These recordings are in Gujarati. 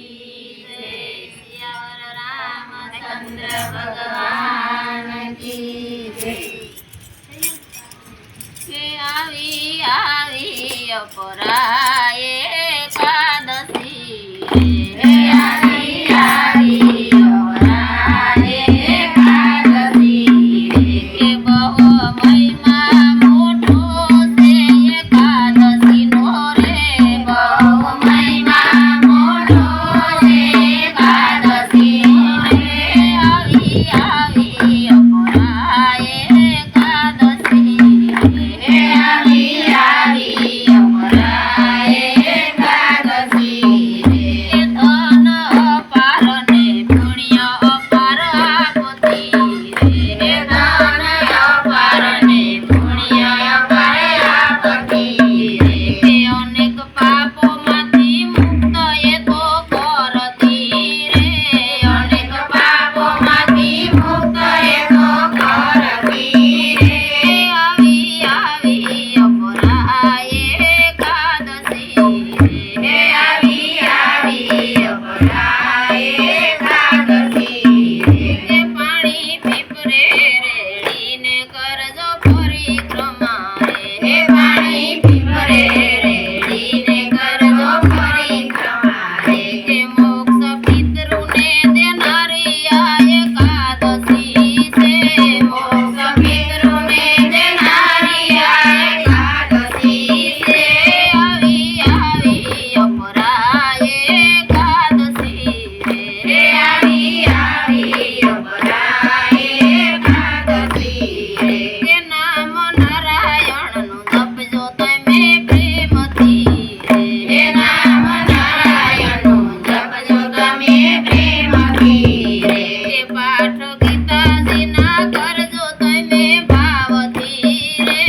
की जय, सियावर रामचंद्र भगवान की जय। के आवी आवी अपराये एकादशी रे, आवी आवी अपराये एकादशी रे, के बहु महिमा मोठो से एकादशी नो रे, बहु महिमा मोठो से एकादशी रे, आवी आवी अपराये एकादशी रे, आवी आवी अपराये एकादशी रे, धन अपार ने पुण्य अपार आपती रे, धन अपार ने पुण्य अपार आपती रे, अनेक पापोमांथी मुक्त ए तो करती रे, अनेक पापोमांथी मुक्त ए तो करती रे, आवी आवी अपराये एकादशी रे, आवी आवी अपराये एकादशी रे, के पाणी पीपरे रेડીને કરજો પરિક્રમા રે, હે પાણી પીપરે રેડીને કરજો પરિક્રમા રે, કે મોક્ષ પિતૃને દેનારી આ એકાદશી છે, મોક્ષ પિતૃને દેનારી આ એકાદશી છે, આવી આવી અપરાયે એકાદશી રે, આવી આવી અપરાયે એકાદશી રે, કે નામ નારાયણનું જપજો તમે પ્રેમથી રે, હે નામ નારાયણનું જપજો તમે પ્રેમથી રે, કે પાઠ ગીતાજીના કરજો તમે ભાવથી રે,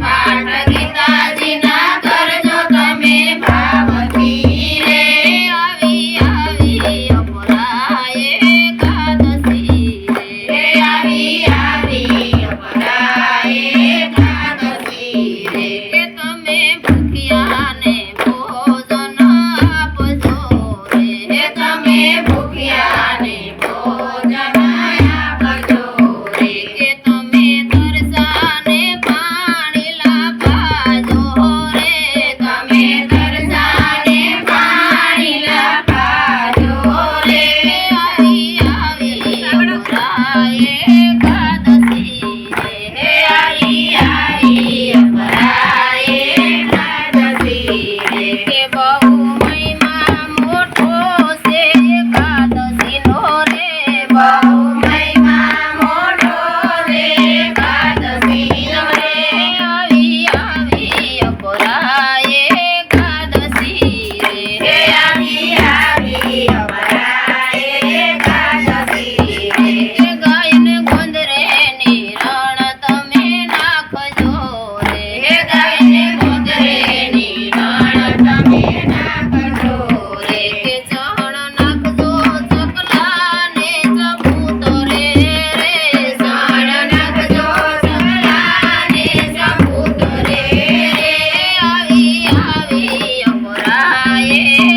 પાઠ ગીતાજીના કરજો તમે ભાવથી રે, આવી આવી અપરાયે એકાદશી રે, આવી આવી અપરાયે એકાદશી રે, કે તમે ભૂખ્યાને ભોજન આપજો રે, હે તમે ભૂખ્યાને ભોજન આપજો રે, કે તમે તરસાને પાણી લાવજો રે, તમે તરસાને પાણી લાવજો રે, આવી આવી અપરાયે એકાદશી રે, આવી આવી અપરાયે એકાદશી રે, કે બહુ મહિમા મોટો છે એકાદશી નો રે, બહુ મહિમા મોટો છે એકાદશી નો રે, આવી આવી અપરાયે એકાદશી રે, આવી આવી અપરાયે એકાદશી રે, કે ગાયને ગોંદરે નિરણ તમે નાખજો રે, હે ગાયને ગોંદરે નિરણ તમે નાખજો રે, કે ચણ નાખજો ચકલાને ચબૂતરે રે, ચણ નાખજો ચકલાને ચબૂતરે રે, આવી આવી અપરાયે